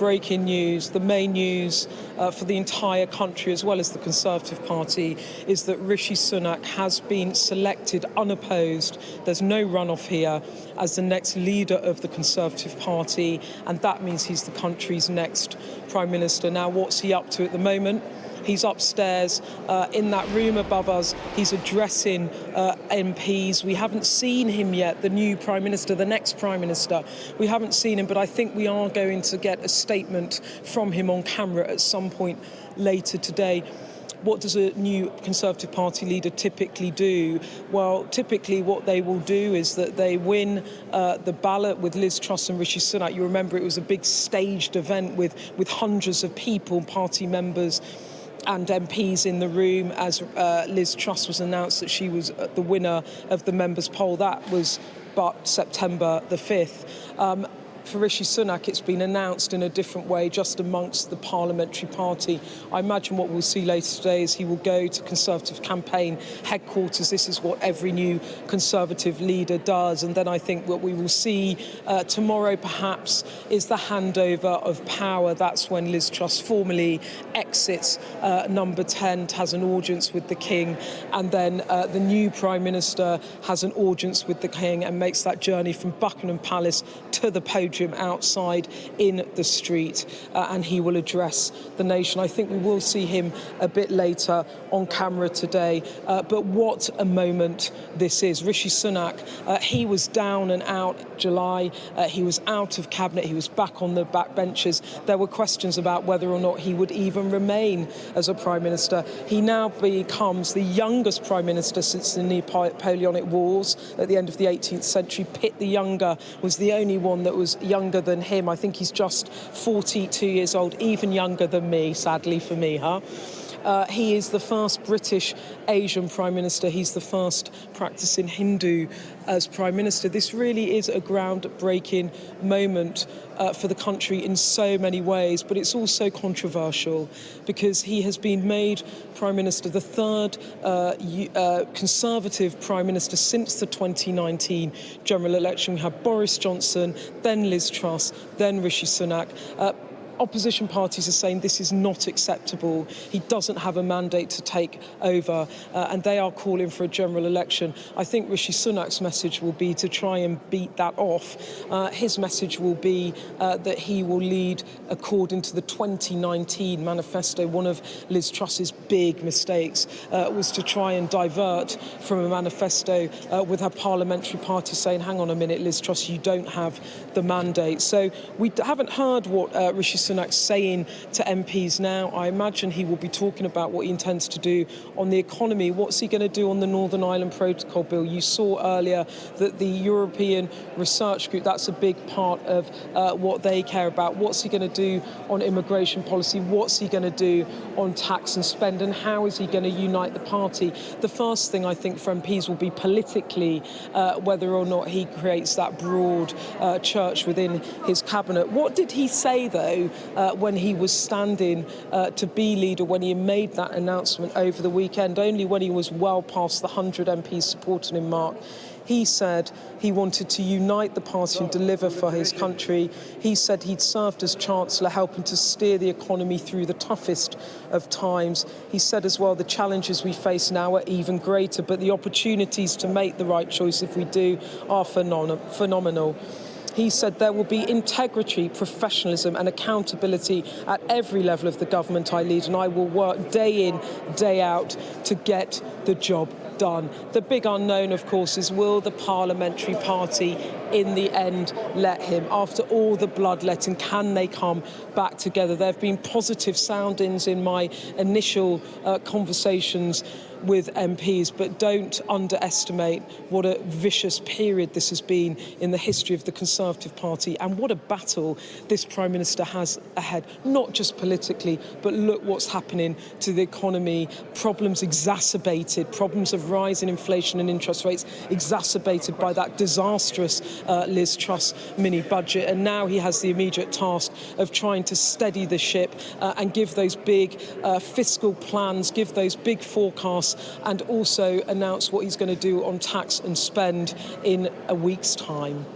breaking news, the main news for the entire country as well as the Conservative Party is that Rishi Sunak has been selected unopposed. There's no runoff here as the next leader of the Conservative Party, and that means he's the country's next Prime Minister. Now, what's he up to at the moment? He's upstairs in that room above us. He's addressing MPs. We haven't seen him yet, the new Prime Minister, the next Prime Minister. We haven't seen him, but I think we are going to get a statement from him on camera at some point later today. What does a new Conservative Party leader typically do? Well, typically what they will do is that they win the ballot with Liz Truss and Rishi Sunak. You remember it was a big staged event with hundreds of people, party members and MPs in the room as Liz Truss was announced that she was the winner of the members' poll. That was but September the 5th. For Rishi Sunak, it's been announced in a different way just amongst the parliamentary party. I imagine what we'll see later today is he will go to Conservative campaign headquarters. This is what every new Conservative leader does. And then I think what we will see tomorrow perhaps is the handover of power. That's when Liz Truss formally exits number 10, has an audience with the King, and then the new Prime Minister has an audience with the King and makes that journey from Buckingham Palace to the podium outside in the street, and he will address the nation. I think we will see him a bit later on camera today, but what a moment this is. Rishi Sunak, he was down and out July, he was out of cabinet, he was back on the back benches. There were questions about whether or not he would even remain as a Prime Minister. He now becomes the youngest Prime Minister since the Napoleonic Wars at the end of the 18th century. Pitt the Younger was the only one that was younger than him. I think he's just 42 years old, even younger than me, sadly for me, he is the first British Asian Prime Minister. He's the first practicing Hindu as Prime Minister. This really is a groundbreaking moment for the country in so many ways, but it's also controversial because he has been made Prime Minister, the third Conservative Prime Minister since the 2019 general election. We had Boris Johnson, then Liz Truss, then Rishi Sunak. Opposition parties are saying this is not acceptable. He doesn't have a mandate to take over, and they are calling for a general election. I think Rishi Sunak's message will be to try and beat that off. His message will be that he will lead according to the 2019 manifesto. One of Liz Truss's big mistakes was to try and divert from a manifesto with her parliamentary party saying, hang on a minute, Liz Truss, you don't have the mandate. So we haven't heard what Rishi Sunak's saying to MPs now. I imagine he will be talking about what he intends to do on the economy. What's he going to do on the Northern Ireland Protocol Bill? You saw earlier that the European Research Group, that's a big part of what they care about. What's he going to do on immigration policy? What's he going to do on tax and spend? And how is he going to unite the party? The first thing I think for MPs will be politically whether or not he creates that broad church within his cabinet. What did he say, though, when he was standing to be leader, when he made that announcement over the weekend, only when he was well past the 100 MPs supporting him mark? He said he wanted to unite the party and deliver for his country. He said he'd served as Chancellor, helping to steer the economy through the toughest of times. He said as well, the challenges we face now are even greater, but the opportunities to make the right choice, if we do, are phenomenal. He said there will be integrity, professionalism and accountability at every level of the government I lead, and I will work day in, day out to get the job done. The big unknown, of course, is will the parliamentary party in the end let him? After all the bloodletting, can they come back together? There have been positive soundings in my initial conversations with MPs, but don't underestimate what a vicious period this has been in the history of the Conservative Party, and what a battle this Prime Minister has ahead, not just politically, but look what's happening to the economy. Problems exacerbated, problems of rising inflation and interest rates exacerbated by that disastrous Liz Truss mini-budget, and now he has the immediate task of trying to steady the ship and give those big fiscal plans, give those big forecasts, and also announce what he's going to do on tax and spend in a week's time.